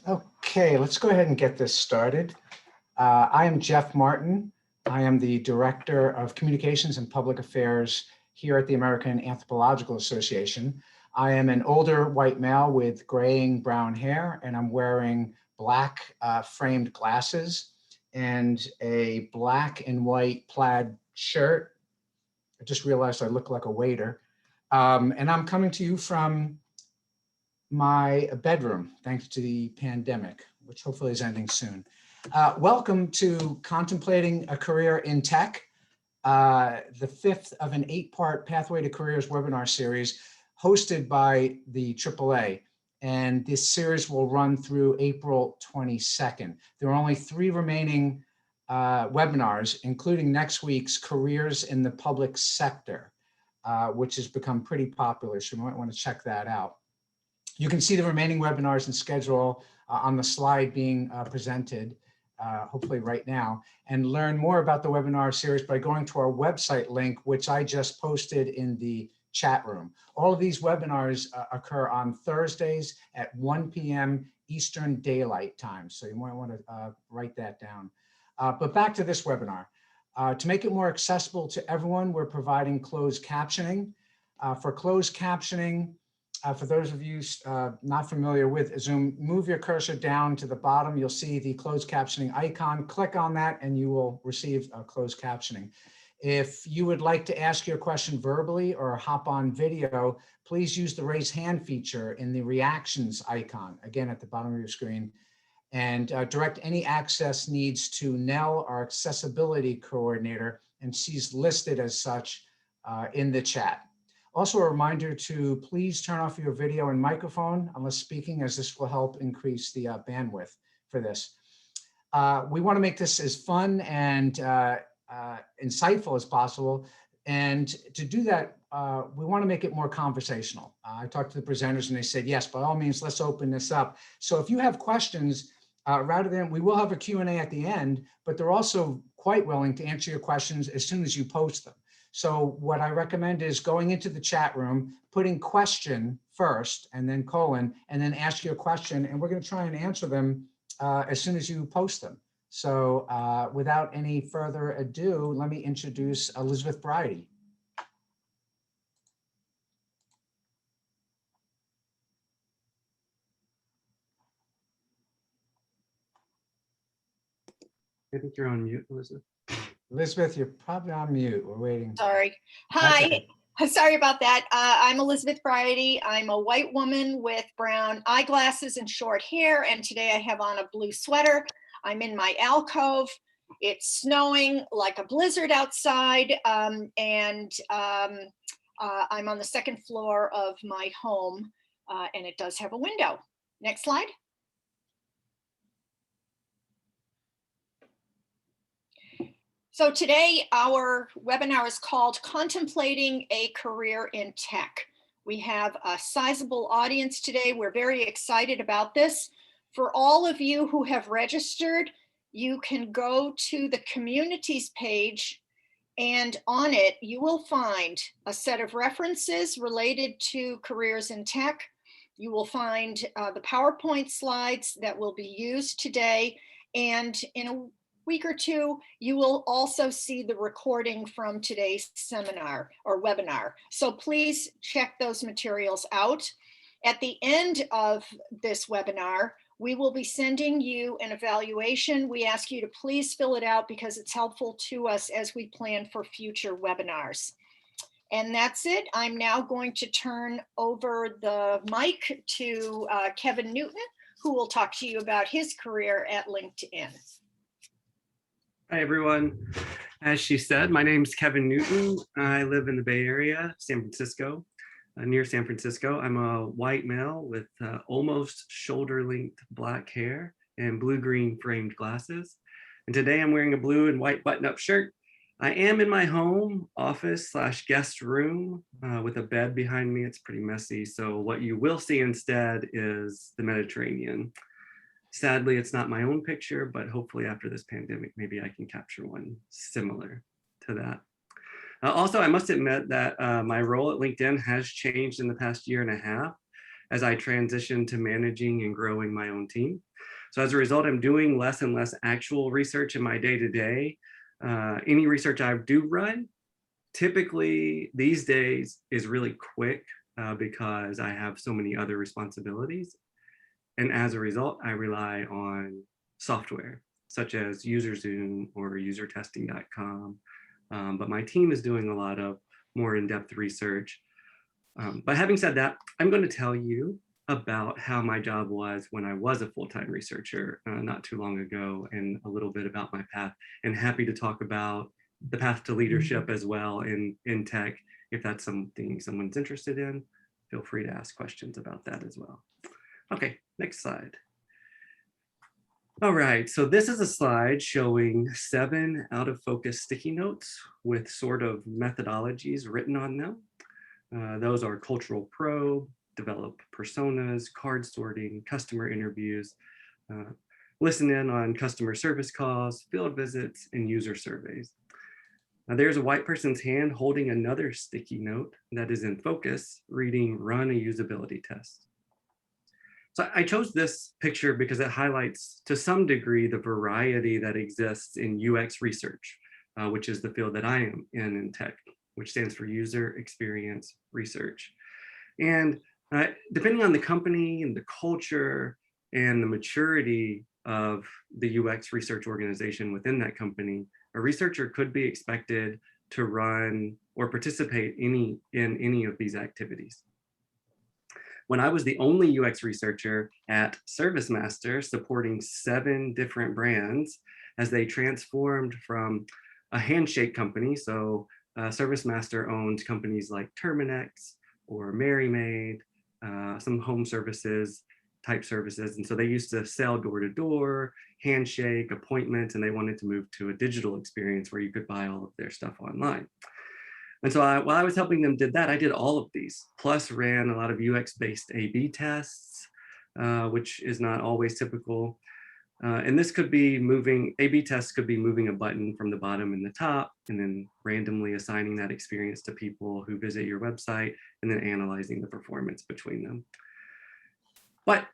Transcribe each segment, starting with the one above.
Okay, let's go ahead and get this started. I am Jeff Martin. I am the Director of Communications and Public Affairs here at the American Anthropological Association. I am an older white male with graying brown hair, and I'm wearing black framed glasses and a black and white plaid shirt. I just realized I look like a waiter. And I'm coming to you from my bedroom, thanks to the pandemic, which hopefully is ending soon. Welcome to Contemplating a Career in Tech, the fifth of an 8-part Pathway to Careers webinar series hosted by the AAA. And this series will run through April 22nd. There are only 3 remaining webinars, including next week's Careers in the Public Sector, which has become pretty popular, so you might want to check that out. You can see the remaining webinars and schedule on the slide being presented, hopefully right now, and learn more about the webinar series by going to our website link, which I just posted in the chat room. All of these webinars occur on Thursdays at 1 p.m. Eastern Daylight Time, so you might want to write that down. But back to this webinar. To make it more accessible to everyone, we're providing closed captioning. For closed captioning, for those of you not familiar with Zoom, move your cursor down to the bottom. You'll see the closed captioning icon. Click on that and you will receive closed captioning. If you would like to ask your question verbally or hop on video, please use the raise hand feature in the reactions icon, again at the bottom of your screen, and direct any access needs to Nell, our accessibility coordinator, and she's listed as such in the chat. Also, a reminder to please turn off your video and microphone unless speaking, as this will help increase the bandwidth for this. We want to make this as fun and insightful as possible. And to do that, we want to make it more conversational. I talked to the presenters and they said, yes, by all means, let's open this up. So if you have questions, rather than, we will have a Q&A at the end, but they're also quite willing to answer your questions as soon as you post them. So what I recommend is going into the chat room, putting question first and then colon, and then ask your question. And we're going to try and answer them as soon as you post them. So without any further ado, let me introduce Elizabeth Bridey. I think you're on mute, Elizabeth. Elizabeth, you're probably on mute. We're waiting. Sorry. Hi. Okay. Sorry about that. I'm Elizabeth Bridey. I'm a white woman with brown eyeglasses and short hair, and today I have on a blue sweater. I'm in my alcove. It's snowing like a blizzard outside, and I'm on the second floor of my home, and it does have a window. Next slide. So today our webinar is called Contemplating a Career in Tech. We have a sizable audience today. We're very excited about this. For all of you who have registered, you can go to the communities page, and on it you will find a set of references related to careers in tech. You will find the PowerPoint slides that will be used today, and in a week or two, you will also see the recording from today's seminar or webinar. So please check those materials out. At the end of this webinar, we will be sending you an evaluation. We ask you to please fill it out because it's helpful to us as we plan for future webinars. And that's it. I'm now going to turn over the mic to Kevin Newton, who will talk to you about his career at LinkedIn. Hi, everyone. As she said, my name's Kevin Newton. I live in the Bay Area, San Francisco, near San Francisco. I'm a white male with almost shoulder-length black hair and blue-green framed glasses. And today I'm wearing a blue and white button-up shirt. I am in my home office / guest room with a bed behind me. It's pretty messy. So what you will see instead is the Mediterranean. Sadly, it's not my own picture, but hopefully after this pandemic, maybe I can capture one similar to that. Also, I must admit that my role at LinkedIn has changed in the past year and a half. as I transition to managing and growing my own team. So as a result, I'm doing less and less actual research in my day-to-day. Any research I do run, typically these days is really quick because I have so many other responsibilities. And as a result, I rely on software such as UserZoom or usertesting.com. But my team is doing a lot of more in-depth research. But having said that, I'm going to tell you about how my job was when I was a full-time researcher not too long ago, and a little bit about my path, and happy to talk about the path to leadership as well in tech. If that's something someone's interested in, feel free to ask questions about that as well. Okay, next slide. All right, so this is a slide showing 7 out of focus sticky notes with sort of methodologies written on them. Those are cultural probe, develop personas, card sorting, customer interviews, listen in on customer service calls, field visits, and user surveys. Now there's a white person's hand holding another sticky note that is in focus, reading run a usability test. So I chose this picture because it highlights to some degree the variety that exists in UX research, which is the field that I am in tech, which stands for user experience research. And depending on the company and the culture and the maturity of the UX research organization within that company, a researcher could be expected to run or participate in any of these activities. When I was the only UX researcher at ServiceMaster supporting 7 different brands as they transformed from a handshake company, so ServiceMaster owned companies like Terminex or Mary Maid, some home services type services. And so they used to sell door to door, handshake, appointments, and they wanted to move to a digital experience where you could buy all of their stuff online. And so while I was helping them did that, I did all of these, plus ran a lot of UX-based A/B tests, which is not always typical. And this could be moving, A/B tests could be moving a button from the bottom and the top, and then randomly assigning that experience to people who visit your website, and then analyzing the performance between them. But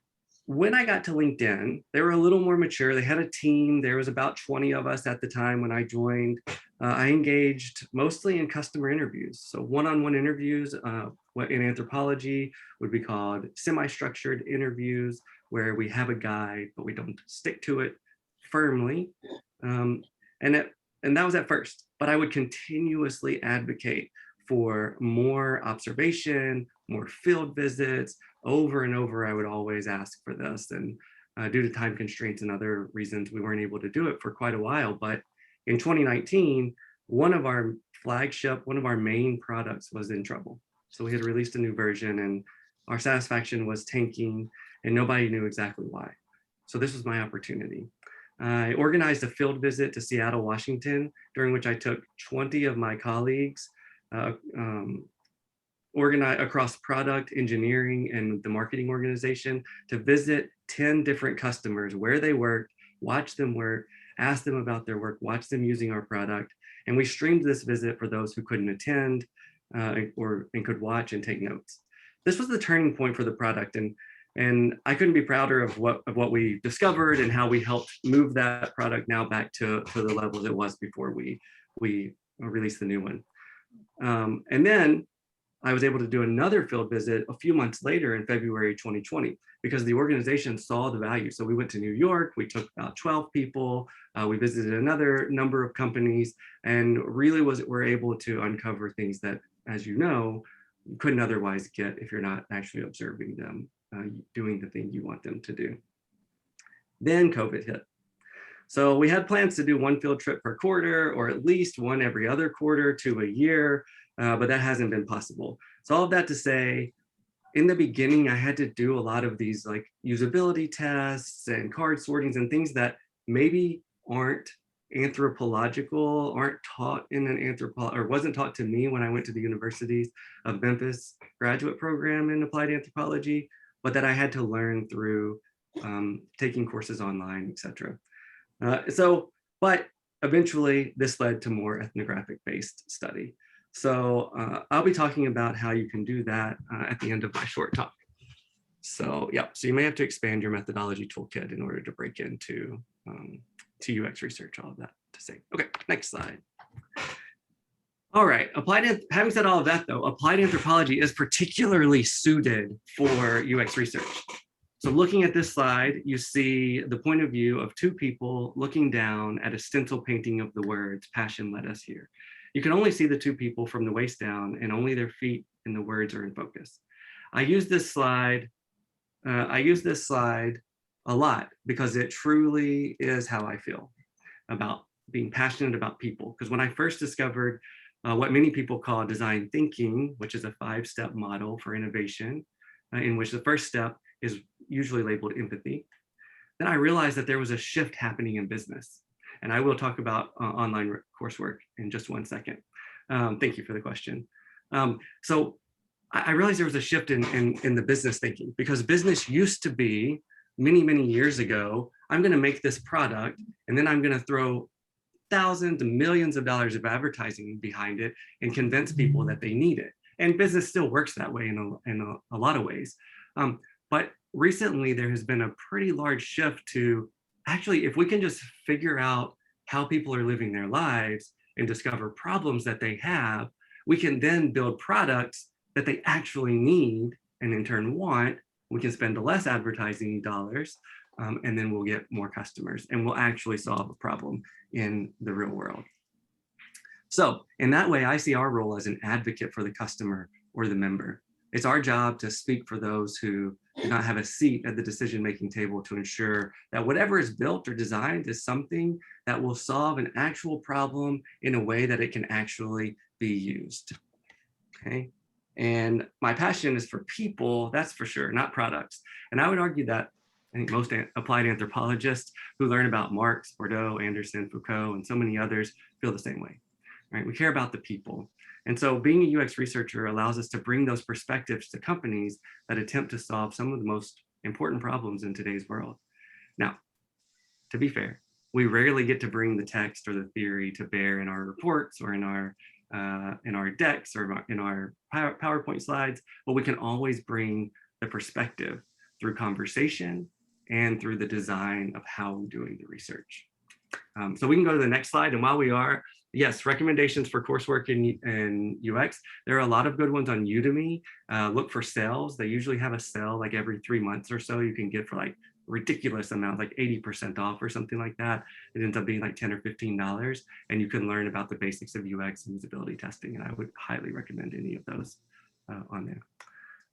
when I got to LinkedIn, they were a little more mature. They had a team. There was about 20 of us at the time when I joined. I engaged mostly in customer interviews. So one-on-one interviews, what in anthropology would be called semi-structured interviews, where we have a guide, but we don't stick to it firmly. And that was at first, but I would continuously advocate for more observation, more field visits. Over and over, I would always ask for this. And due to time constraints and other reasons, we weren't able to do it for quite a while. But in 2019, one of our main products was in trouble. So we had released a new version and our satisfaction was tanking and nobody knew exactly why. So this was my opportunity. I organized a field visit to Seattle, Washington, during which I took 20 of my colleagues organized across product, engineering, and the marketing organization to visit 10 different customers where they worked, watch them work, ask them about their work, watch them using our product. And we streamed this visit for those who couldn't attend and could watch and take notes. This was the turning point for the product. And I couldn't be prouder of what we discovered and how we helped move that product now back to the levels it was before we released the new one. And then I was able to do another field visit a few months later in February 2020 because the organization saw the value. So we went to New York, we took about 12 people, we visited another number of companies, and really were able to uncover things that, as you know, you couldn't otherwise get if you're not actually observing them doing the thing you want them to do. Then COVID hit. So we had plans to do one field trip per quarter, or at least one every other quarter to a year, but that hasn't been possible. So all of that to say, in the beginning, I had to do a lot of these like usability tests and card sortings and things that maybe aren't anthropological, aren't taught in an or wasn't taught to me when I went to the University of Memphis graduate program in applied anthropology, but that I had to learn through taking courses online, etc. But eventually this led to more ethnographic-based study. So I'll be talking about how you can do that at the end of my short talk. So yeah, so you may have to expand your methodology toolkit in order to break into to UX research, all of that to say. Okay, next slide. All right, having said all of that though, applied anthropology is particularly suited for UX research. So looking at this slide, you see the point of view of two people looking down at a stencil painting of the words, "Passion led us here." You can only see the two people from the waist down, and only their feet and the words are in focus. I use this slide a lot because it truly is how I feel about being passionate about people. Because when I first discovered what many people call design thinking, which is a 5-step model for innovation, in which the first step is usually labeled empathy, then I realized that there was a shift happening in business. And I will talk about online coursework in just one second. Thank you for the question. So I realized there was a shift in the business thinking, because business used to be many, many years ago, I'm going to make this product and then I'm going to throw thousands and millions of dollars of advertising behind it and convince people that they need it. And business still works that way in a lot of ways. But recently there has been a pretty large shift to actually, if we can just figure out how people are living their lives and discover problems that they have, we can then build products that they actually need and in turn want. We can spend less advertising dollars, and then we'll get more customers and we'll actually solve a problem in the real world. So in that way, I see our role as an advocate for the customer or the member. It's our job to speak for those who do not have a seat at the decision-making table to ensure that whatever is built or designed is something that will solve an actual problem in a way that it can actually be used. Okay. And my passion is for people, that's for sure, not products. And I would argue that I think most applied anthropologists who learn about Marx, Bourdieu, Anderson, Foucault, and so many others feel the same way, right? We care about the people. And so being a UX researcher allows us to bring those perspectives to companies that attempt to solve some of the most important problems in today's world. Now, to be fair, we rarely get to bring the text or the theory to bear in our reports or in our decks or in our PowerPoint slides, but we can always bring the perspective through conversation and through the design of how we're doing the research. So we can go to the next slide. And while we are, yes, recommendations for coursework in UX. There are a lot of good ones on Udemy. Look for sales. They usually have a sale like every 3 months or so. You can get for like ridiculous amount, like 80% off or something like that. It ends up being like $10 or $15, and you can learn about the basics of UX and usability testing. And I would highly recommend any of those on there.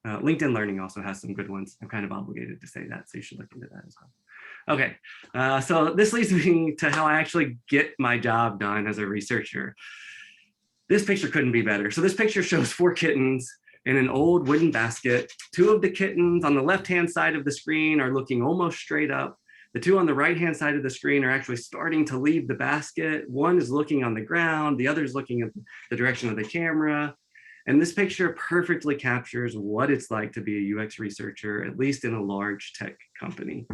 LinkedIn Learning also has some good ones. I'm kind of obligated to say that, so you should look into that as well. Okay, so this leads me to how I actually get my job done as a researcher. This picture couldn't be better. So this picture shows 4 kittens in an old wooden basket. 2 of the kittens on the left-hand side of the screen are looking almost straight up. The 2 on the right-hand side of the screen are actually starting to leave the basket. One is looking on the ground, the other is looking at the direction of the camera. And this picture perfectly captures what it's like to be a UX researcher, at least in a large tech company.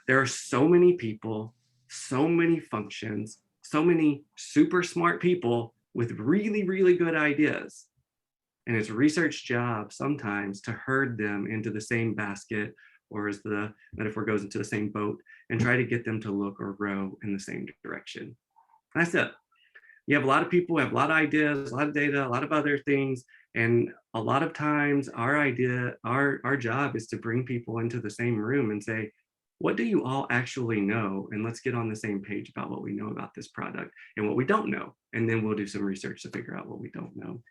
There are so many people, so many functions, so many super smart people with really, really good ideas. And it's a research job sometimes to herd them into the same basket, or as the metaphor goes, into the same boat, and try to get them to look or row in the same direction. And that's it. You have a lot of people who have a lot of ideas, a lot of data, a lot of other things. And a lot of times our job is to bring people into the same room and say, what do you all actually know? And let's get on the same page about what we know about this product and what we don't know. And then we'll do some research to figure out what we don't know.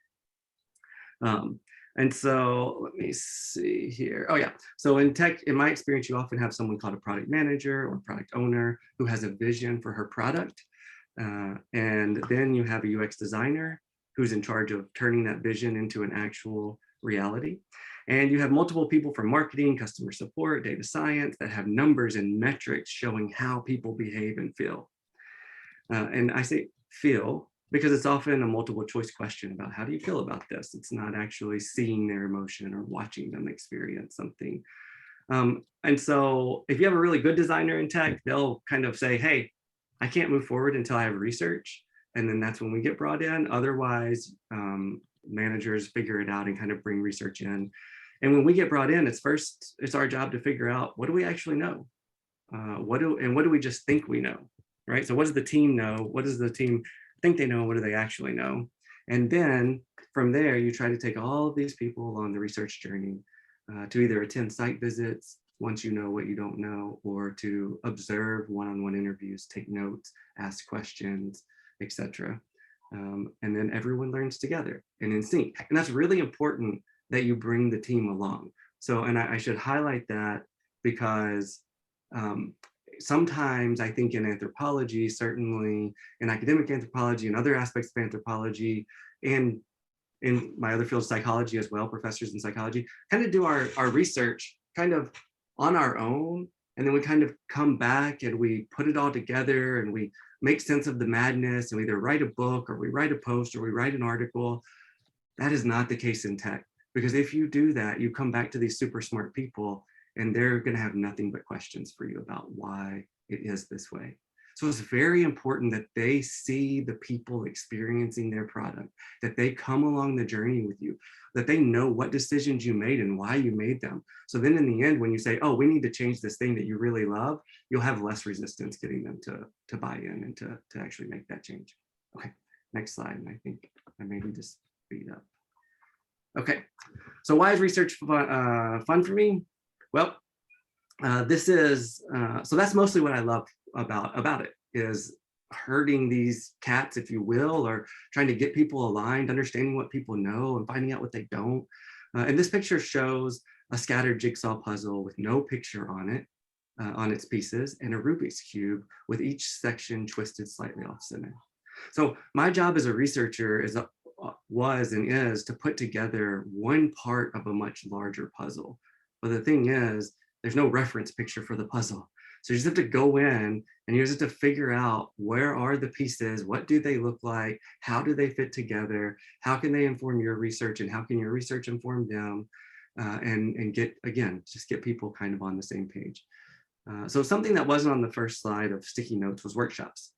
And so let me see here. Oh yeah, so in tech, in my experience, you often have someone called a product manager or product owner who has a vision for her product. And then you have a UX designer who's in charge of turning that vision into an actual reality. And you have multiple people from marketing, customer support, data science that have numbers and metrics showing how people behave and feel. And I say feel because it's often a multiple choice question about how do you feel about this? It's not actually seeing their emotion or watching them experience something. And so if you have a really good designer in tech, they'll kind of say, hey, I can't move forward until I have research. And then that's when we get brought in. Otherwise, managers figure it out and kind of bring research in. And when we get brought in, it's our job to figure out, what do we actually know? What do we just think we know, right? So what does the team know? What does the team think they know? What do they actually know? And then from there, you try to take all of these people along the research journey to either attend site visits once you know what you don't know, or to observe one-on-one interviews, take notes, ask questions, etc. And then everyone learns together and in sync. And that's really important, that you bring the team along. So, and I should highlight that, because sometimes I think in anthropology, certainly in academic anthropology and other aspects of anthropology, and in my other field, psychology as well, professors in psychology, kind of do our research kind of on our own. And then we kind of come back and we put it all together and we make sense of the madness, and we either write a book or we write a post or we write an article. That is not the case in tech, because if you do that, you come back to these super smart people and they're going to have nothing but questions for you about why it is this way. So it's very important that they see the people experiencing their product, that they come along the journey with you, that they know what decisions you made and why you made them. So then in the end, when you say, oh, we need to change this thing that you really love, you'll have less resistance getting them to buy in and to actually make that change. Okay, next slide. And I think I may need to speed up. Okay, so why is research fun for me? Well, so that's mostly what I love about it, is herding these cats, if you will, or trying to get people aligned, understanding what people know and finding out what they don't. And this picture shows a scattered jigsaw puzzle with no picture on it, on its pieces, and a Rubik's Cube with each section twisted slightly off center. So my job as a researcher was and is to put together one part of a much larger puzzle. But the thing is, there's no reference picture for the puzzle. So you just have to go in and you just have to figure out, where are the pieces? What do they look like? How do they fit together? How can they inform your research, and how can your research inform them? And just get people kind of on the same page. So something that wasn't on the first slide of sticky notes was workshops,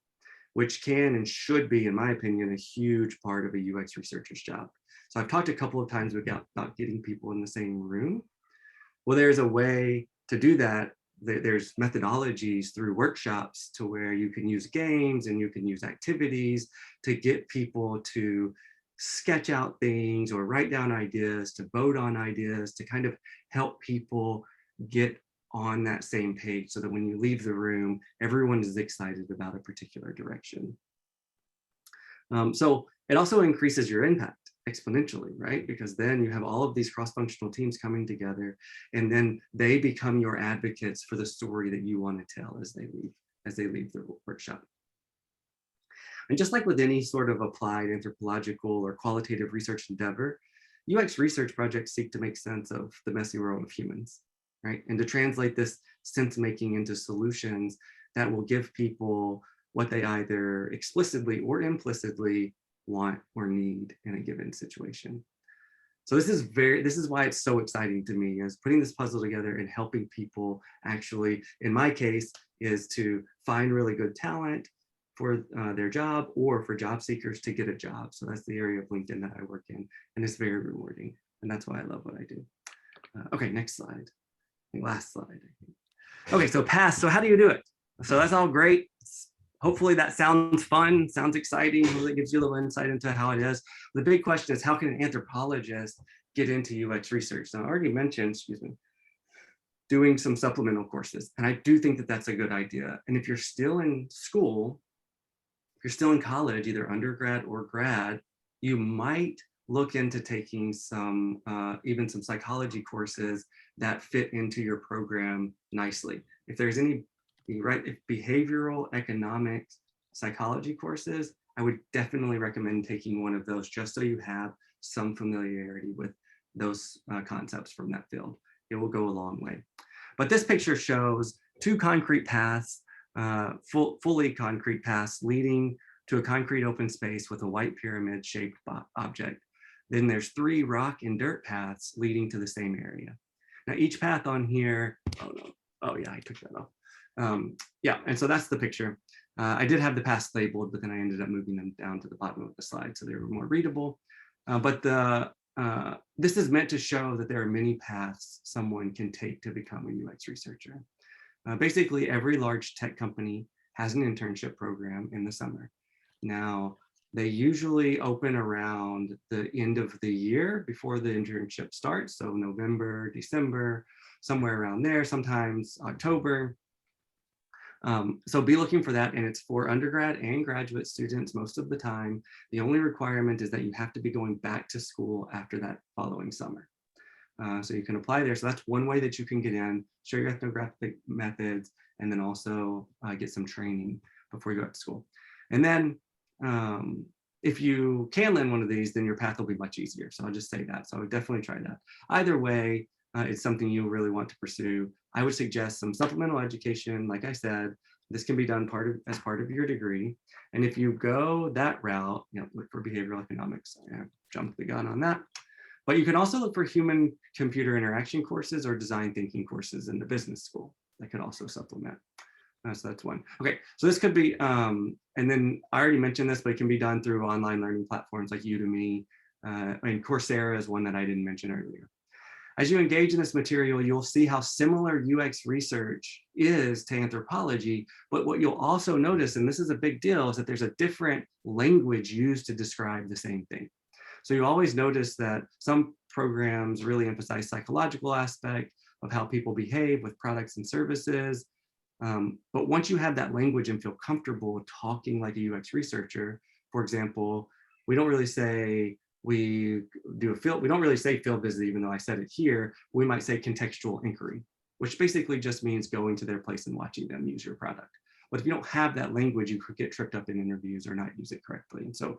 which can and should be, in my opinion, a huge part of a UX researcher's job. So I've talked a couple of times about getting people in the same room. Well, there's a way to do that. There's methodologies through workshops to where you can use games and you can use activities to get people to sketch out things or write down ideas, to vote on ideas, to kind of help people get on that same page, so that when you leave the room, everyone is excited about a particular direction. So it also increases your impact exponentially, right? Because then you have all of these cross-functional teams coming together, and then they become your advocates for the story that you want to tell as they leave the workshop. And just like with any sort of applied anthropological or qualitative research endeavor, UX research projects seek to make sense of the messy world of humans, right? And to translate this sense making into solutions that will give people what they either explicitly or implicitly want or need in a given situation. So this is why it's so exciting to me, is putting this puzzle together and helping people actually, in my case, is to find really good talent for their job, or for job seekers to get a job. So that's the area of LinkedIn that I work in, and it's very rewarding. And that's why I love what I do. Okay, next slide. Last slide. Okay, so pass. So how do you do it? So that's all great. Hopefully that sounds fun, sounds exciting. Hopefully it gives you a little insight into how it is. The big question is, how can an anthropologist get into UX research? Now, I already mentioned, doing some supplemental courses. And I do think that that's a good idea. And if you're still in school, if you're still in college, either undergrad or grad, you might look into taking some, even some psychology courses that fit into your program nicely. If there's any, if behavioral economics psychology courses, I would definitely recommend taking one of those, just so you have some familiarity with those concepts from that field. It will go a long way. But this picture shows two concrete paths, fully concrete paths leading to a concrete open space with a white pyramid shaped object. Then there's 3 rock and dirt paths leading to the same area. Now each path on here, oh yeah, I took that off. Yeah, and so that's the picture. I did have the paths labeled, but then I ended up moving them down to the bottom of the slide so they were more readable. But the this is meant to show that there are many paths someone can take to become a UX researcher. Basically, every large tech company has an internship program in the summer. Now, they usually open around the end of the year before the internship starts. So November, December, somewhere around there, sometimes October. So be looking for that, and it's for undergrad and graduate students most of the time. The only requirement is that you have to be going back to school after that following summer. So you can apply there. So that's one way that you can get in, show your ethnographic methods, and then also get some training before you go to school. And then if you can land one of these, then your path will be much easier. So I'll just say that. So I would definitely try that. Either way, it's something you really want to pursue. I would suggest some supplemental education. Like I said, this can be done as part of your degree. And if you go that route, look for behavioral economics. I jumped the gun on that. But you can also look for human-computer interaction courses or design thinking courses in the business school that could also supplement. So that's one. Okay, so this could be, and then I already mentioned this, but it can be done through online learning platforms like Udemy, and Coursera is one that I didn't mention earlier. As you engage in this material, you'll see how similar UX research is to anthropology, but what you'll also notice, and this is a big deal, is that there's a different language used to describe the same thing. So you always notice that some programs really emphasize psychological aspect of how people behave with products and services. But once you have that language and feel comfortable talking like a UX researcher, for example, we don't really say we don't really say field visit, even though I said it here. We might say contextual inquiry, which basically just means going to their place and watching them use your product. But if you don't have that language, you could get tripped up in interviews or not use it correctly. And so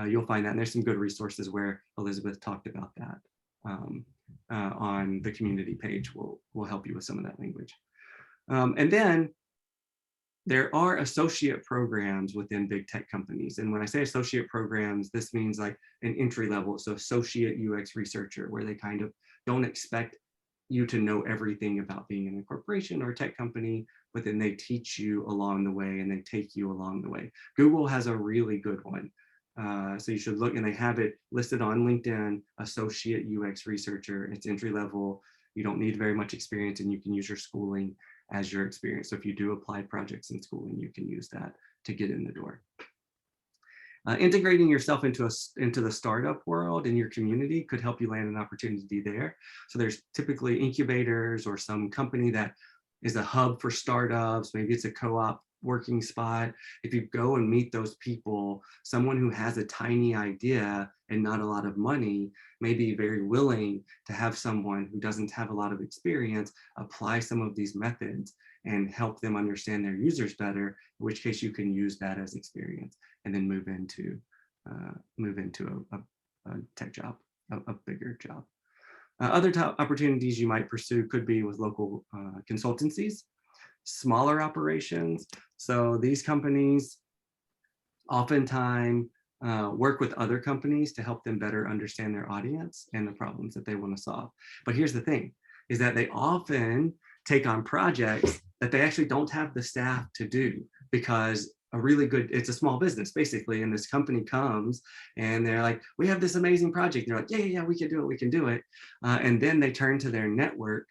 you'll find that, and there's some good resources where Elizabeth talked about that on the community page. Will help you with some of that language. And then there are associate programs within big tech companies. And when I say associate programs, this means like an entry level, so associate UX researcher, where they kind of don't expect you to know everything about being in a corporation or a tech company, but then they teach you along the way and they take you along the way. Google has a really good one. So you should look, and they have it listed on LinkedIn, associate UX researcher. It's entry level. You don't need very much experience, and you can use your schooling as your experience. So if you do applied projects in schooling, you can use that to get in the door. Integrating yourself into the startup world in your community could help you land an opportunity there. So there's typically incubators or some company that is a hub for startups. Maybe it's a co-op working spot. If you go and meet those people, someone who has a tiny idea and not a lot of money may be very willing to have someone who doesn't have a lot of experience apply some of these methods and help them understand their users better, in which case you can use that as experience and then move into a tech job, a bigger job. Other top opportunities you might pursue could be with local consultancies, smaller operations. So these companies oftentimes work with other companies to help them better understand their audience and the problems that they want to solve. But here's the thing, is that they often take on projects that they actually don't have the staff to do, because it's a small business basically, and this company comes and they're like, we have this amazing project. And they're like, yeah, we can do it. And then they turn to their network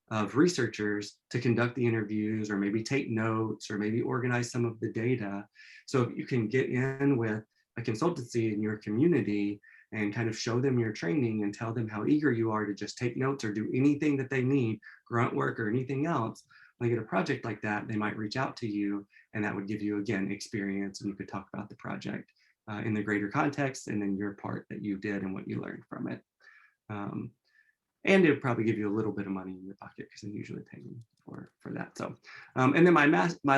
of researchers to conduct the interviews, or maybe take notes, or maybe organize some of the data. So if you can get in with a consultancy in your community and kind of show them your training and tell them how eager you are to just take notes or do anything that they need, grunt work or anything else, when they get a project like that, they might reach out to you, and that would give you, again, experience, and you could talk about the project in the greater context, and then your part that you did and what you learned from it. And it would probably give you a little bit of money in your pocket, because they usually pay you for that. So, and then my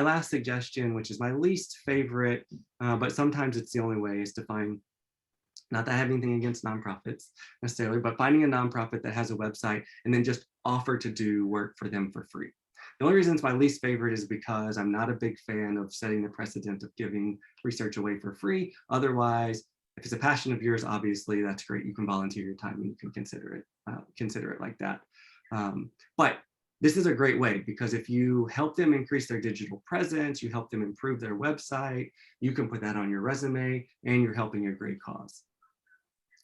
last suggestion, which is my least favorite, but sometimes it's the only way, is to find, not that I have anything against nonprofits necessarily, but finding a nonprofit that has a website and then just offer to do work for them for free. The only reason it's my least favorite is because I'm not a big fan of setting the precedent of giving research away for free. Otherwise, if it's a passion of yours, obviously that's great. You can volunteer your time and you can consider it like that. But this is a great way, because if you help them increase their digital presence, you help them improve their website, you can put that on your resume, and you're helping a great cause.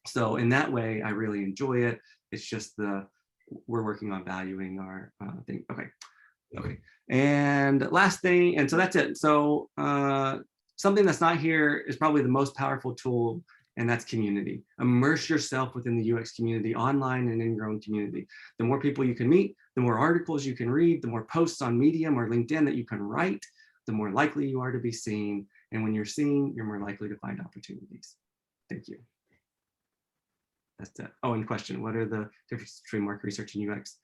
So in that way, I really enjoy it. It's just we're working on valuing our thing. Okay. And last thing, and so that's it. So something that's not here is probably the most powerful tool, and that's community. Immerse yourself within the UX community, online and in your own community. The more people you can meet, the more articles you can read, the more posts on Medium or LinkedIn that you can write, the more likely you are to be seen. And when you're seen, you're more likely to find opportunities. Thank you. That's it. Oh, and question, what are the differences between market research and UX?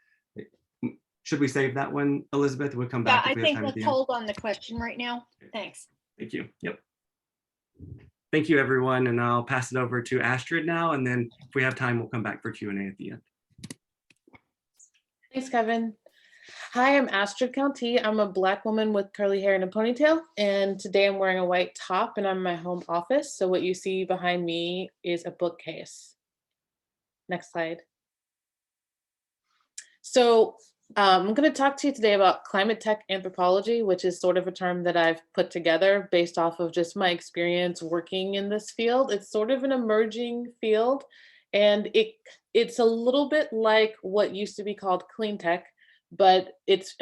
Should we save that one, Elizabeth? We'll come back if we have time at the end. Let's hold on the question right now. Thanks. Thank you. Yep. Thank you, everyone. And I'll pass it over to Astrid now. And then if we have time, we'll come back for Q&A at the end. Thanks, Kevin. Hi, I'm Astrid Countee. I'm a Black woman with curly hair and a ponytail. And today I'm wearing a white top and I'm in my home office. So what you see behind me is a bookcase. Next slide. So I'm going to talk to you today about climate tech anthropology, which is sort of a term that I've put together based off of just my experience working in this field. It's sort of an emerging field, and it's a little bit like what used to be called clean tech, but it's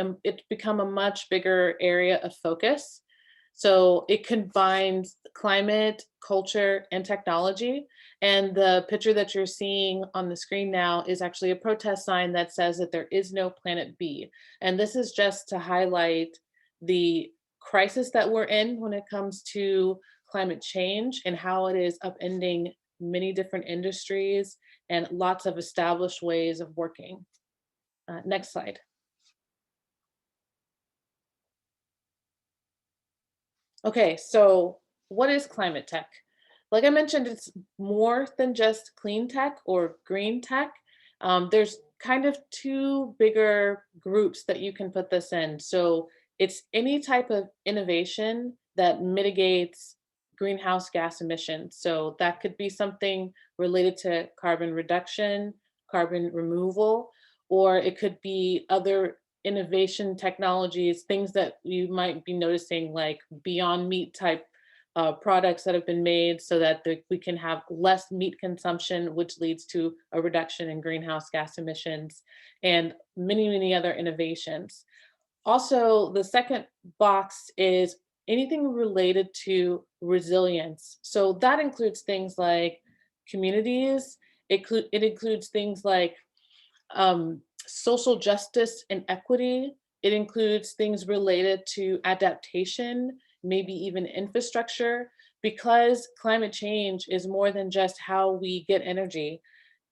become a much bigger area of focus. So it combines climate, culture, and technology. And the picture that you're seeing on the screen now is actually a protest sign that says that there is no planet B. And this is just to highlight the crisis that we're in when it comes to climate change and how it is upending many different industries and lots of established ways of working. Next slide. Okay, so what is climate tech? Like I mentioned, it's more than just clean tech or green tech. There's kind of two bigger groups that you can put this in. So it's any type of innovation that mitigates greenhouse gas emissions. So that could be something related to carbon reduction, carbon removal, or it could be other innovation technologies, things that you might be noticing like Beyond Meat type products that have been made so that we can have less meat consumption, which leads to a reduction in greenhouse gas emissions, and many, many other innovations. Also, the second box is anything related to resilience. So that includes things like communities. It includes things like social justice and equity. It includes things related to adaptation, maybe even infrastructure, because climate change is more than just how we get energy.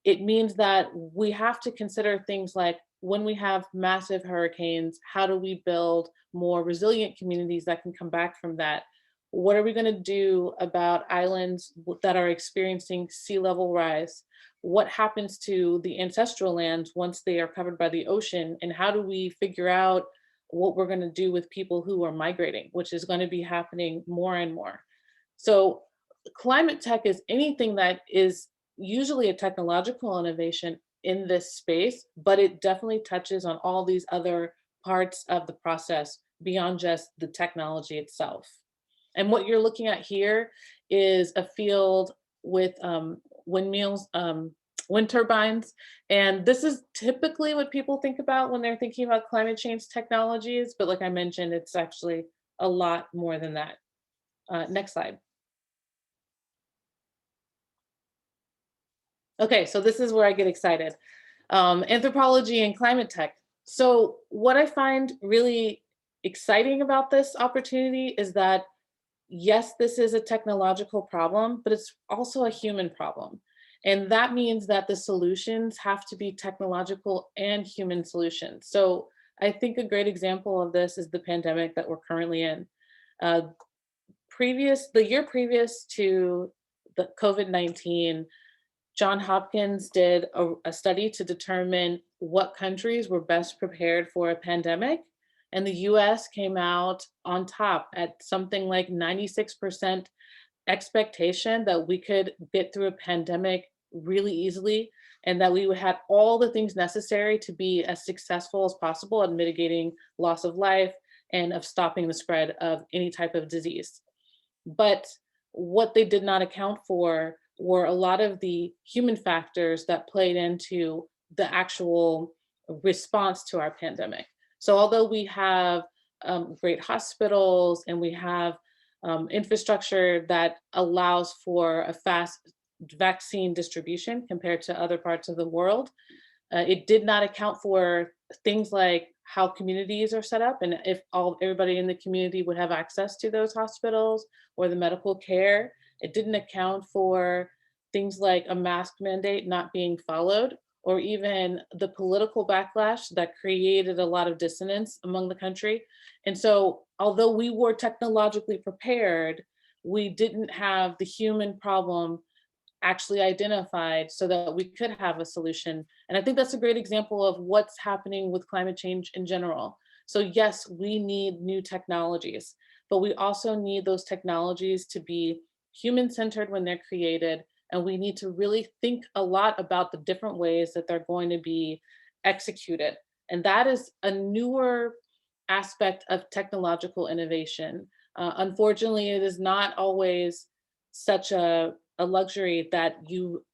It means that we have to consider things like when we have massive hurricanes, how do we build more resilient communities that can come back from that? What are we going to do about islands that are experiencing sea level rise? What happens to the ancestral lands once they are covered by the ocean? And how do we figure out what we're going to do with people who are migrating, which is going to be happening more and more? So climate tech is anything that is usually a technological innovation in this space, but it definitely touches on all these other parts of the process beyond just the technology itself. And what you're looking at here is a field with windmills, wind turbines. And this is typically what people think about when they're thinking about climate change technologies. But like I mentioned, it's actually a lot more than that. Next slide. Okay, so this is where I get excited. Anthropology and climate tech. So what I find really exciting about this opportunity is that, yes, this is a technological problem, but it's also a human problem. And that means that the solutions have to be technological and human solutions. So I think a great example of this is the pandemic that we're currently in. The year previous to the COVID-19, Johns Hopkins did a study to determine what countries were best prepared for a pandemic. And the US came out on top at something like 96% expectation that we could get through a pandemic really easily, and that we would have all the things necessary to be as successful as possible at mitigating loss of life and of stopping the spread of any type of disease. But what they did not account for were a lot of the human factors that played into the actual response to our pandemic. So although we have great hospitals and we have infrastructure that allows for a fast vaccine distribution compared to other parts of the world, it did not account for things like how communities are set up and if everybody in the community would have access to those hospitals or the medical care. It didn't account for things like a mask mandate not being followed, or even the political backlash that created a lot of dissonance among the country. And so, although we were technologically prepared, we didn't have the human problem actually identified so that we could have a solution. And I think that's a great example of what's happening with climate change in general. So yes, we need new technologies, but we also need those technologies to be human-centered when they're created. And we need to really think a lot about the different ways that they're going to be executed. And that is a newer aspect of technological innovation. Unfortunately, it is not always such a luxury that you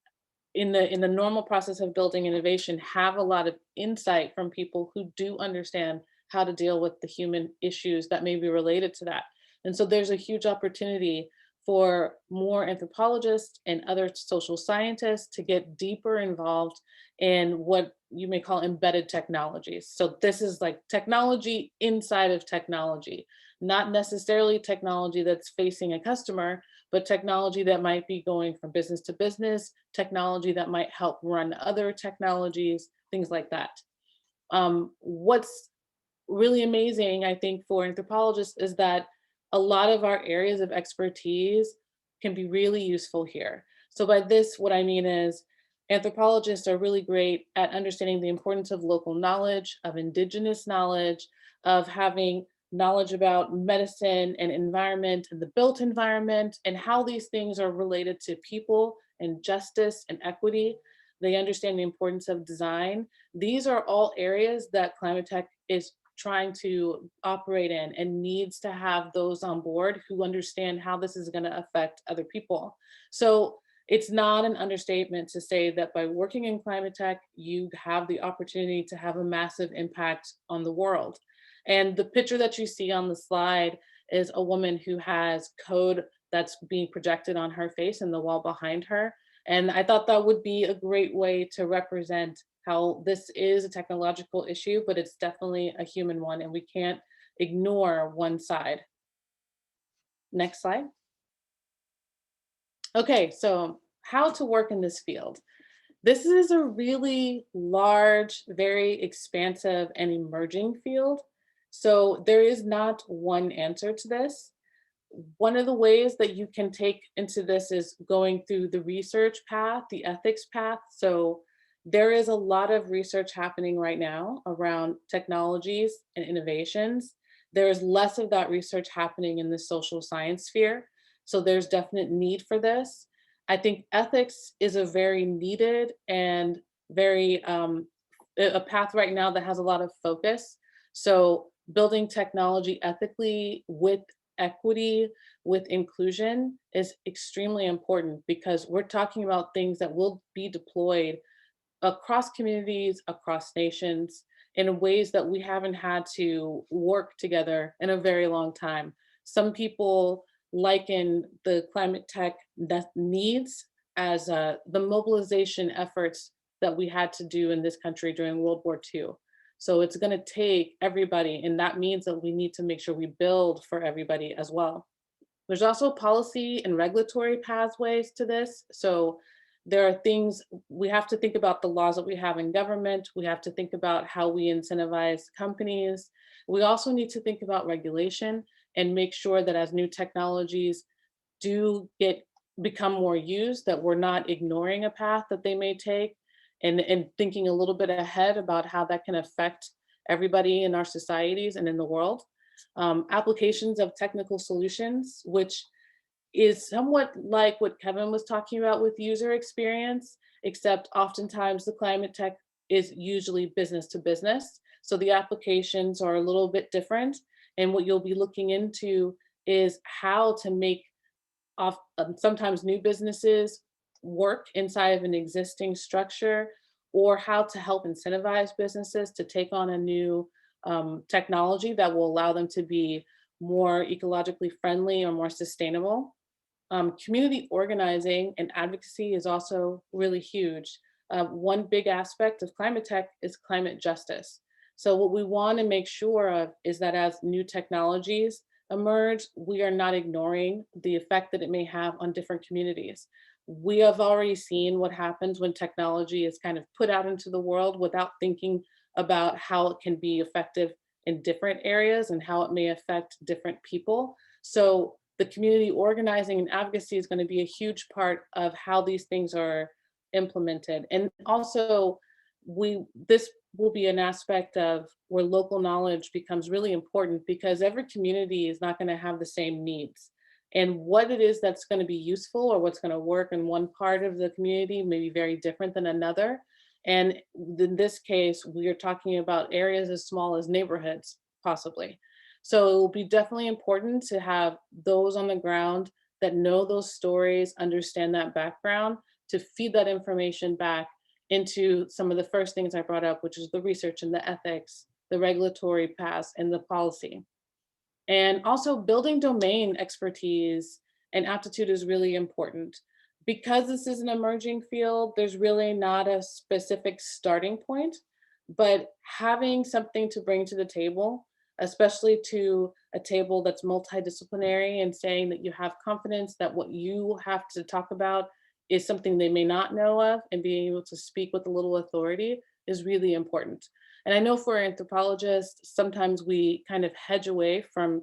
in the normal process of building innovation have a lot of insight from people who do understand how to deal with the human issues that may be related to that. And so there's a huge opportunity for more anthropologists and other social scientists to get deeper involved in what you may call embedded technologies. So this is like technology inside of technology, not necessarily technology that's facing a customer, but technology that might be going from business to business, technology that might help run other technologies, things like that. What's really amazing, I think, for anthropologists is that a lot of our areas of expertise can be really useful here. So by this, what I mean is anthropologists are really great at understanding the importance of local knowledge, of indigenous knowledge, of having knowledge about medicine and environment and the built environment and how these things are related to people and justice and equity. They understand the importance of design. These are all areas that climate tech is trying to operate in and needs to have those on board who understand how this is going to affect other people. So it's not an understatement to say that by working in climate tech, you have the opportunity to have a massive impact on the world. And the picture that you see on the slide is a woman who has code that's being projected on her face and the wall behind her. And I thought that would be a great way to represent how this is a technological issue, but it's definitely a human one, and we can't ignore one side. Next slide. Okay, so how to work in this field. This is a really large, very expansive and emerging field. So there is not one answer to this. One of the ways that you can take into this is going through the research path, the ethics path. So there is a lot of research happening right now around technologies and innovations. There is less of that research happening in the social science sphere. So there's definite need for this. I think ethics is a very needed and very, a path right now that has a lot of focus. So building technology ethically with equity, with inclusion is extremely important because we're talking about things that will be deployed across communities, across nations, in ways that we haven't had to work together in a very long time. Some people liken the climate tech needs as the mobilization efforts that we had to do in this country during World War II. So it's going to take everybody, and that means that we need to make sure we build for everybody as well. There's also policy and regulatory pathways to this. So there are things we have to think about, the laws that we have in government. We have to think about how we incentivize companies. We also need to think about regulation and make sure that as new technologies do become more used, that we're not ignoring a path that they may take, and thinking a little bit ahead about how that can affect everybody in our societies and in the world. Applications of technical solutions, which is somewhat like what Kevin was talking about with user experience, except oftentimes the climate tech is usually business to business. So the applications are a little bit different. And what you'll be looking into is how to make sometimes new businesses work inside of an existing structure, or how to help incentivize businesses to take on a new technology that will allow them to be more ecologically friendly or more sustainable. Community organizing and advocacy is also really huge. One big aspect of climate tech is climate justice. So what we want to make sure of is that as new technologies emerge, we are not ignoring the effect that it may have on different communities. We have already seen what happens when technology is kind of put out into the world without thinking about how it can be effective in different areas and how it may affect different people. So the community organizing and advocacy is going to be a huge part of how these things are implemented. And also, this will be an aspect of where local knowledge becomes really important, because every community is not going to have the same needs. And what it is that's going to be useful or what's going to work in one part of the community may be very different than another. And in this case, we are talking about areas as small as neighborhoods, possibly. So it will be definitely important to have those on the ground that know those stories, understand that background, to feed that information back into some of the first things I brought up, which is the research and the ethics, the regulatory paths, and the policy. And also building domain expertise and aptitude is really important. Because this is an emerging field, there's really not a specific starting point, but having something to bring to the table, especially to a table that's multidisciplinary, and saying that you have confidence that what you have to talk about is something they may not know of, and being able to speak with a little authority is really important. And I know for anthropologists, sometimes we kind of hedge away from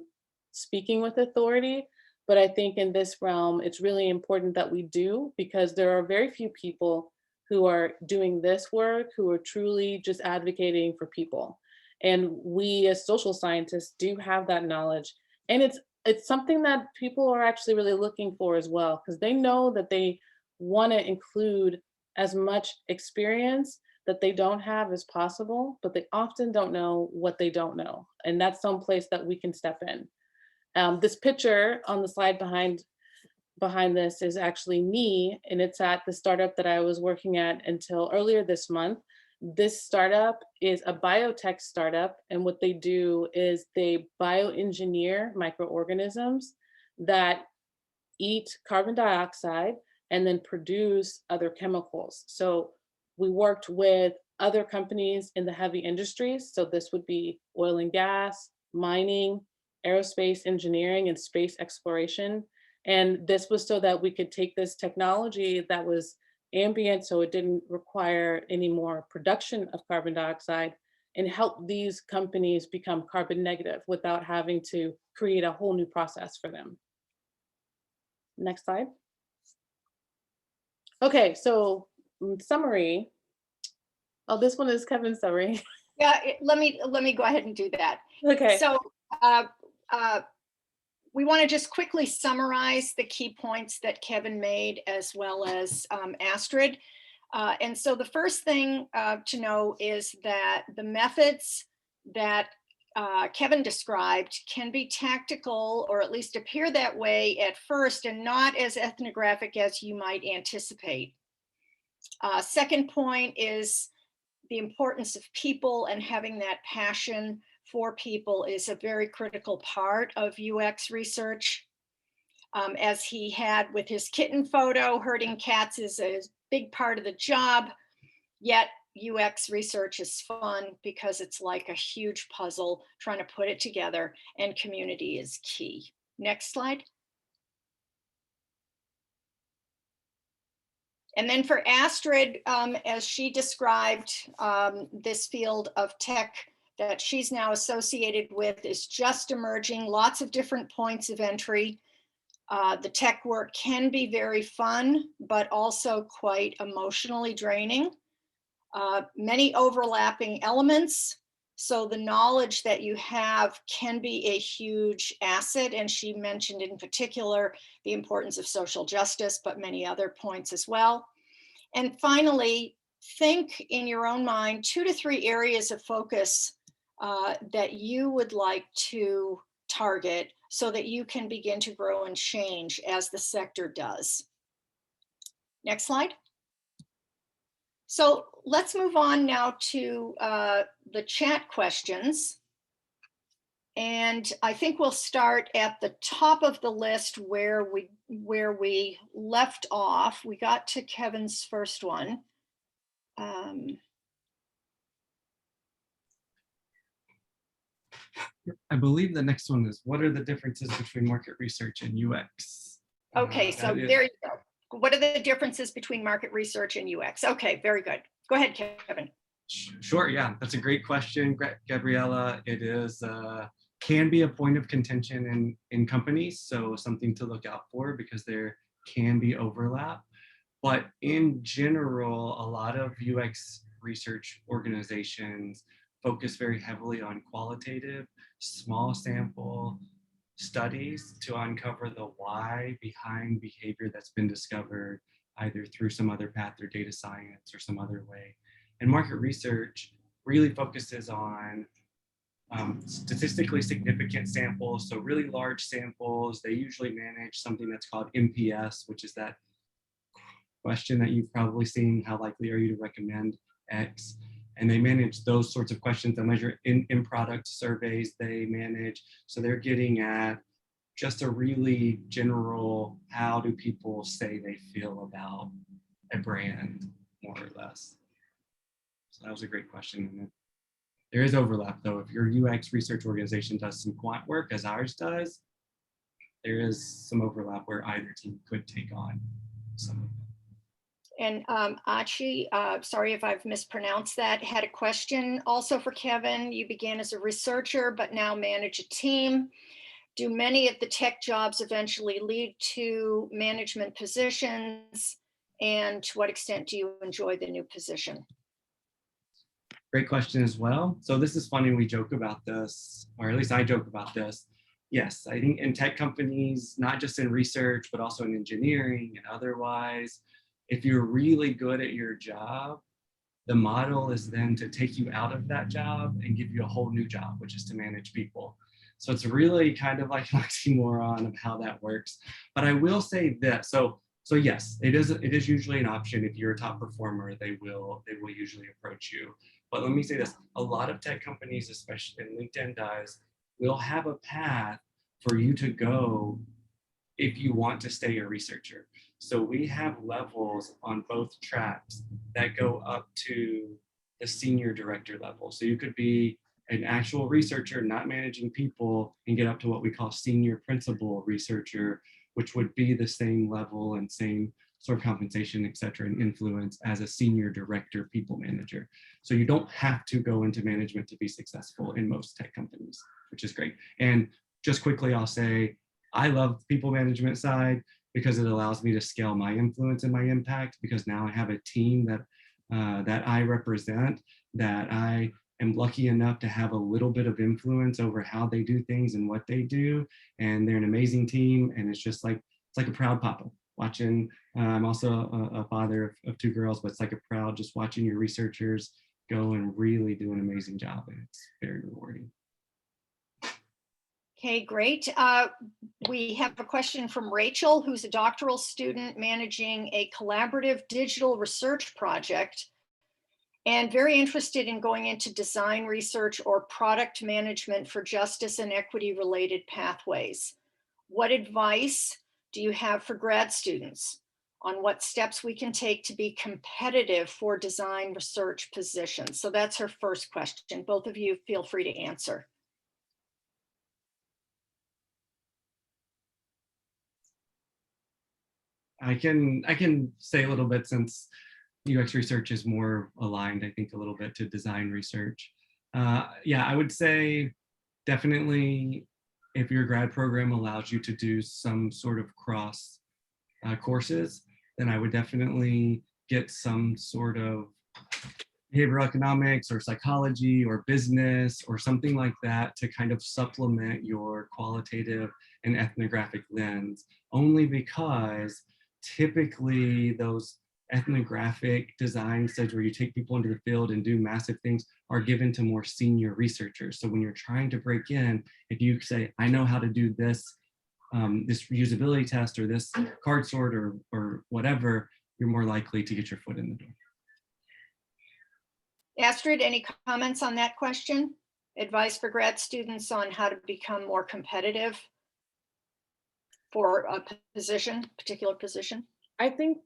speaking with authority, but I think in this realm, it's really important that we do, because there are very few people who are doing this work who are truly just advocating for people. And we as social scientists do have that knowledge. And it's something that people are actually really looking for as well, because they know that they want to include as much experience that they don't have as possible, but they often don't know what they don't know. And that's some place that we can step in. This picture on the slide behind this is actually me, and it's at the startup that I was working at until earlier this month. This startup is a biotech startup, and what they do is they bioengineer microorganisms that eat carbon dioxide and then produce other chemicals. So we worked with other companies in the heavy industries. So this would be oil and gas, mining, aerospace engineering, and space exploration. And this was so that we could take this technology that was ambient, so it didn't require any more production of carbon dioxide, and help these companies become carbon negative without having to create a whole new process for them. Next slide. Okay, so summary. Oh, this one is Kevin's summary. Yeah, let me go ahead and do that. Okay. So we want to just quickly summarize the key points that Kevin made, as well as Astrid. And so the first thing to know is that the methods that Kevin described can be tactical, or at least appear that way at first, and not as ethnographic as you might anticipate. Second point is the importance of people, and having that passion for people is a very critical part of UX research. As he had with his kitten photo, herding cats is a big part of the job, yet UX research is fun because it's like a huge puzzle trying to put it together, and community is key. Next slide. And then for Astrid, as she described, this field of tech that she's now associated with is just emerging, lots of different points of entry. The tech work can be very fun, but also quite emotionally draining. Many overlapping elements. So the knowledge that you have can be a huge asset. And she mentioned in particular the importance of social justice, but many other points as well. And finally, think in your own mind 2 to 3 areas of focus that you would like to target, so that you can begin to grow and change as the sector does. Next slide. So let's move on now to the chat questions. And I think we'll start at the top of the list where we left off. We got to Kevin's first one. I believe the next one is, what are the differences between market research and UX? Okay, so there you go. What are the differences between market research and UX? Okay, very good. Go ahead, Kevin. Sure, yeah, that's a great question, Gabriella. It is can be a point of contention in companies, so something to look out for because there can be overlap. But in general, a lot of UX research organizations focus very heavily on qualitative, small sample studies to uncover the why behind behavior that's been discovered either through some other path or data science or some other way. And market research really focuses on statistically significant samples, so really large samples. They usually manage something that's called MPS, which is that question that you've probably seen, how likely are you to recommend X? And they manage those sorts of questions. They measure in product surveys they manage. So they're getting at just a really general, how do people say they feel about a brand, more or less. So that was a great question. There is overlap though. If your UX research organization does some quant work as ours does, there is some overlap where either team could take on some of them. And Achi, sorry if I've mispronounced that, had a question also for Kevin. You began as a researcher, but now manage a team. Do many of the tech jobs eventually lead to management positions? And to what extent do you enjoy the new position? Great question as well. So this is funny, we joke about this, or at least I joke about this. Yes, I think in tech companies, not just in research, but also in engineering and otherwise, if you're really good at your job, the model is then to take you out of that job and give you a whole new job, which is to manage people. So it's really kind of like an oxymoron of how that works. But I will say this, so yes, it is usually an option. If you're a top performer, they will usually approach you. But let me say this, a lot of tech companies, especially in LinkedIn does, will have a path for you to go if you want to stay a researcher. So we have levels on both tracks that go up to the senior director level. So you could be an actual researcher, not managing people, and get up to what we call senior principal researcher, which would be the same level and same sort of compensation, et cetera, and influence as a senior director people manager. So you don't have to go into management to be successful in most tech companies, which is great. And just quickly, I'll say, I love the people management side because it allows me to scale my influence and my impact, because now I have a team that that I represent, that I am lucky enough to have a little bit of influence over how they do things and what they do. And they're an amazing team. And it's just like, it's like a proud papa watching. I'm also a father of two girls, but it's like a proud just watching your researchers go and really do an amazing job. And it's very rewarding. Okay, great. We have a question from Rachel, who's a doctoral student managing a collaborative digital research project and very interested in going into design research or product management for justice and equity related pathways. What advice do you have for grad students on what steps we can take to be competitive for design research positions? So that's her first question. Both of you feel free to answer. I can say a little bit, since UX research is more aligned, I think, a little bit to design research. Yeah, I would say definitely if your grad program allows you to do some sort of cross courses, then I would definitely get some sort of behavioral economics or psychology or business or something like that to kind of supplement your qualitative and ethnographic lens, only because typically those ethnographic design studies where you take people into the field and do massive things are given to more senior researchers. So when you're trying to break in, if you say, I know how to do this, this usability test or this card sort or whatever, you're more likely to get your foot in the door. Astrid, any comments on that question? Advice for grad students on how to become more competitive for a position, particular position? I think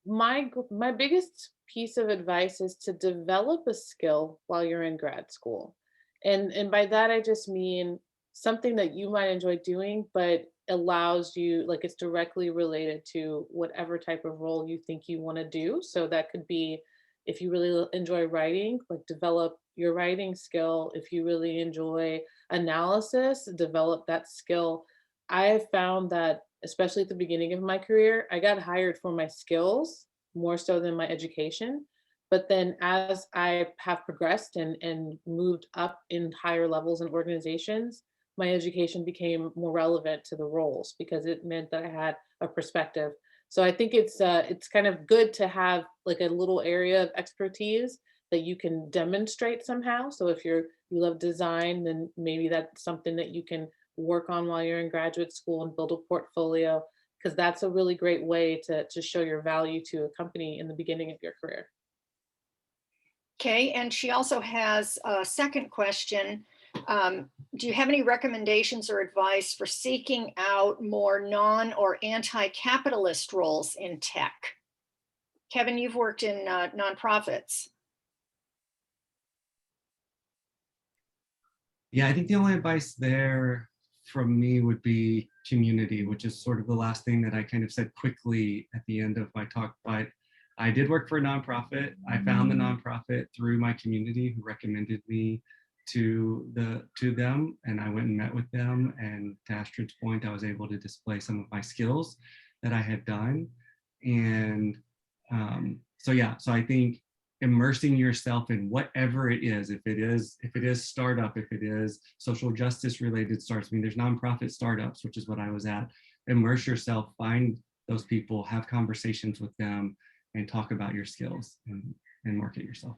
my biggest piece of advice is to develop a skill while you're in grad school. And by that, I just mean something that you might enjoy doing, but allows you, like it's directly related to whatever type of role you think you want to do. So that could be, if you really enjoy writing, like develop your writing skill. If you really enjoy analysis, develop that skill. I have found that, especially at the beginning of my career, I got hired for my skills more so than my education. But then as I have progressed and moved up in higher levels in organizations, my education became more relevant to the roles because it meant that I had a perspective. So I think it's kind of good to have like a little area of expertise that you can demonstrate somehow. So if you love design, then maybe that's something that you can work on while you're in graduate school and build a portfolio, because that's a really great way to show your value to a company in the beginning of your career. Okay, and she also has a second question. Do you have any recommendations or advice for seeking out more non or anti-capitalist roles in tech? Kevin, you've worked in nonprofits. Yeah, I think the only advice there from me would be community, which is sort of the last thing that I kind of said quickly at the end of my talk. But I did work for a nonprofit. I found the nonprofit through my community who recommended me to them, and I went and met with them. And to Astrid's point, I was able to display some of my skills that I had done. And so I think immersing yourself in whatever it is, if it is startup, if it is social justice related startups, I mean, there's nonprofit startups, which is what I was at. Immerse yourself, find those people, have conversations with them, and talk about your skills and market yourself.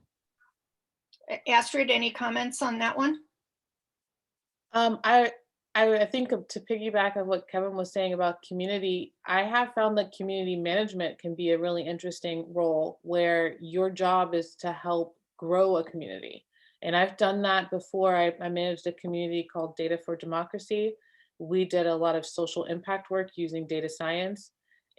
Astrid, any comments on that one? I think to piggyback on what Kevin was saying about community, I have found that community management can be a really interesting role where your job is to help grow a community. And I've done that before. I managed a community called Data for Democracy. We did a lot of social impact work using data science.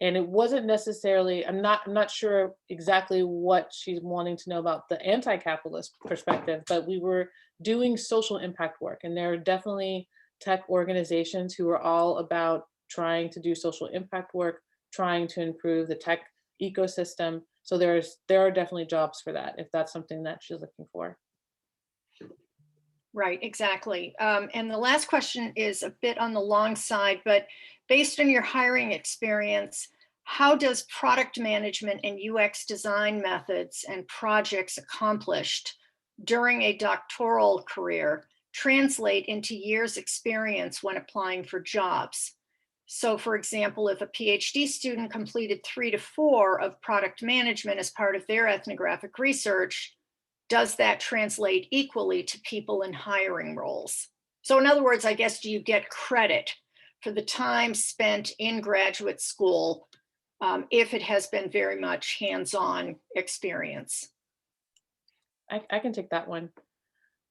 And it wasn't necessarily, I'm not sure exactly what she's wanting to know about the anti-capitalist perspective, but we were doing social impact work. And there are definitely tech organizations who are all about trying to do social impact work, trying to improve the tech ecosystem. So there are definitely jobs for that if that's something that she's looking for. Right, exactly. And the last question is a bit on the long side, but based on your hiring experience, how does product management and UX design methods and projects accomplished during a doctoral career translate into years' experience when applying for jobs? So for example, if a PhD student completed 3 to 4 of product management as part of their ethnographic research, does that translate equally to people in hiring roles? So in other words, I guess, do you get credit for the time spent in graduate school if it has been very much hands-on experience? I can take that one.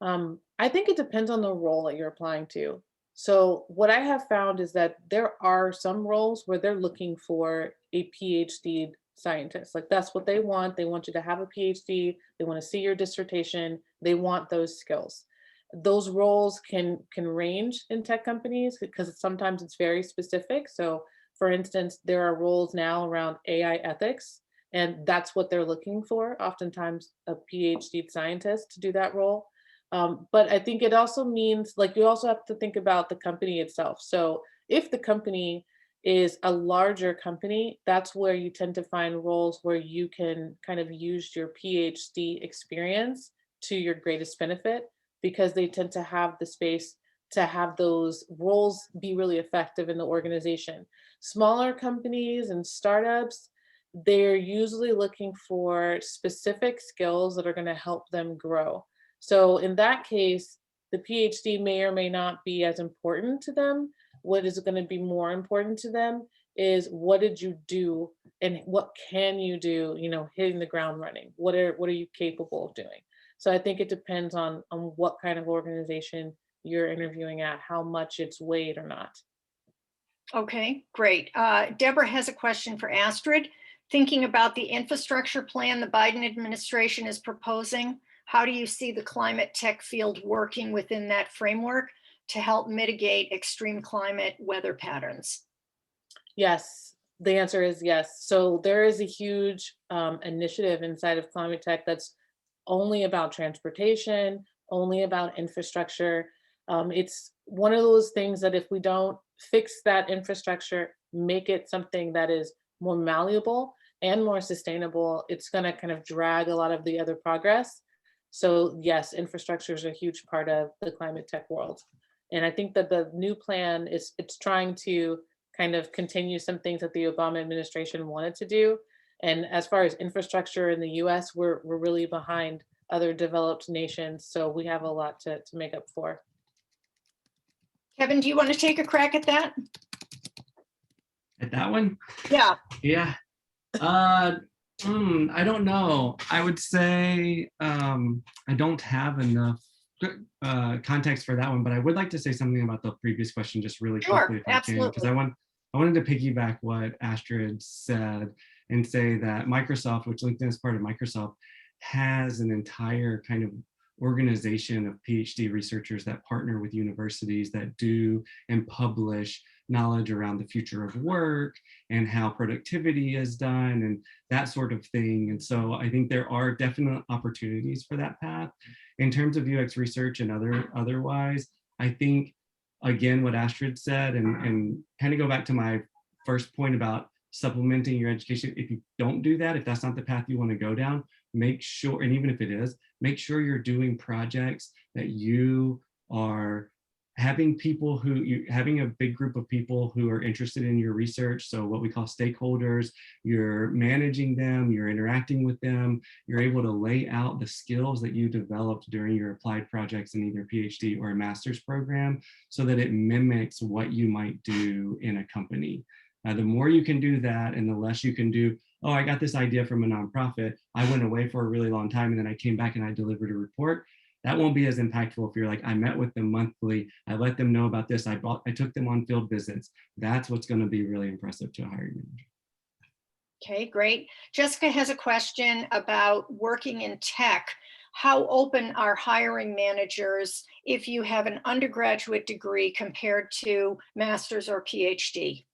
I think it depends on the role that you're applying to. So what I have found is that there are some roles where they're looking for a PhD scientist. Like that's what they want. They want you to have a PhD. They want to see your dissertation. They want those skills. Those roles can range in tech companies because sometimes it's very specific. So for instance, there are roles now around AI ethics, and that's what they're looking for. Oftentimes a PhD scientist to do that role. But I think it also means, like, you also have to think about the company itself. So if the company is a larger company, that's where you tend to find roles where you can kind of use your PhD experience to your greatest benefit, because they tend to have the space to have those roles be really effective in the organization. Smaller companies and startups, they're usually looking for specific skills that are going to help them grow. So in that case, the PhD may or may not be as important to them. What is going to be more important to them is what did you do and what can you do, hitting the ground running? What are you capable of doing? So I think it depends on what kind of organization you're interviewing at, how much it's weighed or not. Okay, great. Deborah has a question for Astrid. Thinking about the infrastructure plan the Biden administration is proposing, how do you see the climate tech field working within that framework to help mitigate extreme climate weather patterns? Yes, the answer is yes. So there is a huge initiative inside of climate tech that's only about transportation, only about infrastructure. It's one of those things that if we don't fix that infrastructure, make it something that is more malleable and more sustainable, it's going to kind of drag a lot of the other progress. So yes, infrastructure is a huge part of the climate tech world. And I think that the new plan it's trying to kind of continue some things that the Obama administration wanted to do. And as far as infrastructure in the US, we're really behind other developed nations. So we have a lot to make up for. Kevin, do you want to take a crack at that? At that one? Yeah. Yeah. I don't know. I would say I don't have enough context for that one, but I would like to say something about the previous question just really quickly, if I can, because I wanted to piggyback what Astrid said and say that Microsoft, which LinkedIn is part of Microsoft, has an entire kind of organization of PhD researchers that partner with universities that do and publish knowledge around the future of work and how productivity is done and that sort of thing. And so I think there are definite opportunities for that path. In terms of UX research and otherwise, I think, again, what Astrid said, and kind of go back to my first point about supplementing your education. If you don't do that, if that's not the path you want to go down, make sure, and even if it is, make sure you're doing projects that you are having having a big group of people who are interested in your research. So what we call stakeholders, you're managing them, you're interacting with them, you're able to lay out the skills that you developed during your applied projects in either PhD or a master's program so that it mimics what you might do in a company. The more you can do that and the less you can do, oh, I got this idea from a nonprofit, I went away for a really long time and then I came back and I delivered a report. That won't be as impactful if you're like, I met with them monthly, I let them know about this, I took them on field visits. That's what's going to be really impressive to a hiring manager. Okay, great. Jessica has a question about working in tech. How open are hiring managers if you have an undergraduate degree compared to master's or PhD?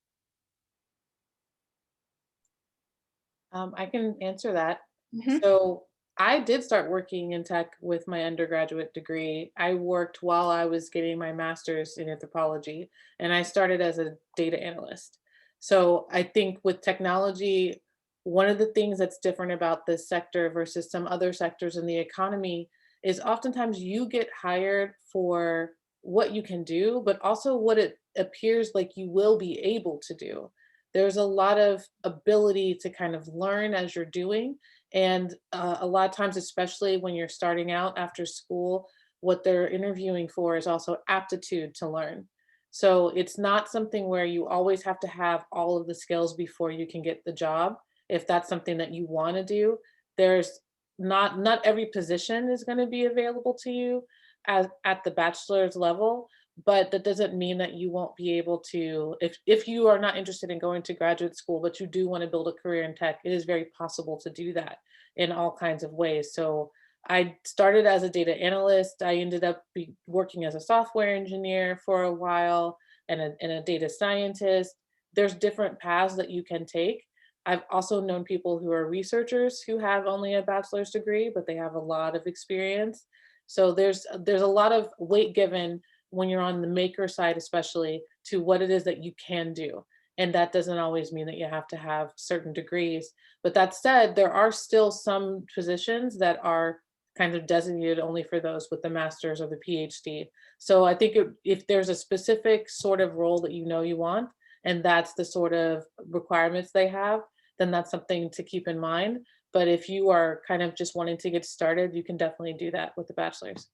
I can answer that. Mm-hmm. So I did start working in tech with my undergraduate degree. I worked while I was getting my master's in anthropology, and I started as a data analyst. So I think with technology, one of the things that's different about this sector versus some other sectors in the economy is oftentimes you get hired for what you can do, but also what it appears like you will be able to do. There's a lot of ability to kind of learn as you're doing. And a lot of times, especially when you're starting out after school, what they're interviewing for is also aptitude to learn. So it's not something where you always have to have all of the skills before you can get the job. If that's something that you want to do, there's not every position is going to be available to you at the bachelor's level. But that doesn't mean that you won't be able to, if you are not interested in going to graduate school, but you do want to build a career in tech, it is very possible to do that in all kinds of ways. So I started as a data analyst. I ended up working as a software engineer for a while and a data scientist. There's different paths that you can take. I've also known people who are researchers who have only a bachelor's degree, but they have a lot of experience. So there's a lot of weight given when you're on the maker side, especially, to what it is that you can do. And that doesn't always mean that you have to have certain degrees. But that said, there are still some positions that are kind of designated only for those with the master's or the PhD. So I think if there's a specific sort of role that you know you want, and that's the sort of requirements they have, then that's something to keep in mind. But if you are kind of just wanting to get started, you can definitely do that with the bachelor's.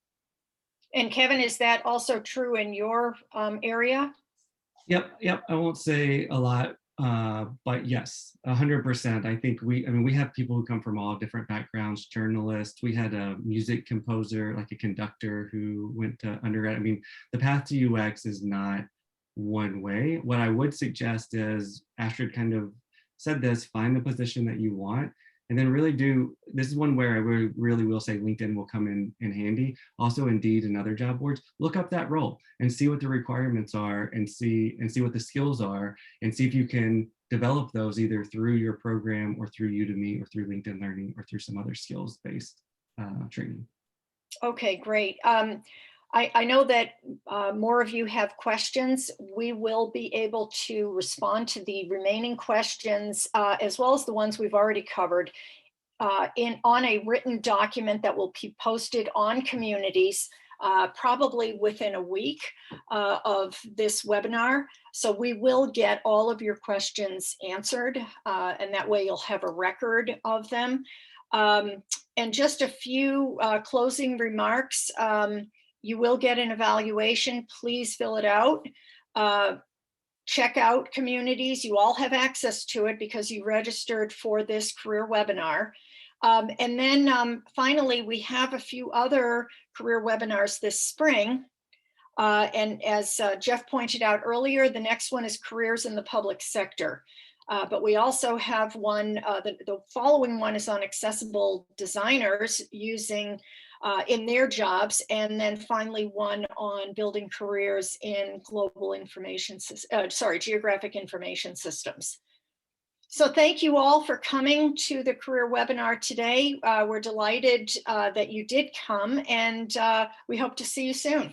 And Kevin, is that also true in your area? Yep. I won't say a lot But yes, 100%. I think we have people who come from all different backgrounds, journalists. We had a music composer, like a conductor who went to undergrad. I mean, the path to UX is not one way. What I would suggest is, Astrid kind of said this, find the position that you want, and then really do, this is one where I really will say LinkedIn will come in handy. Also Indeed and other job boards, look up that role and see what the requirements are, and see what the skills are, and see if you can develop those either through your program or through Udemy or through LinkedIn Learning or through some other skills-based training. Okay, great. I know that more of you have questions. We will be able to respond to the remaining questions as well as the ones we've already covered on a written document that will be posted on Communities probably within a week of this webinar. So we will get all of your questions answered, and that way you'll have a record of them. And just a few closing remarks. You will get an evaluation. Please fill it out. Check out Communities. You all have access to it because you registered for this career webinar. And then finally, we have a few other career webinars this spring. And as Jeff pointed out earlier, the next one is Careers in the Public Sector. But we also have one, the following one is on accessible designers using in their jobs, and then finally one on building careers in geographic information systems. So thank you all for coming to the career webinar today. We're delighted that you did come, and we hope to see you soon.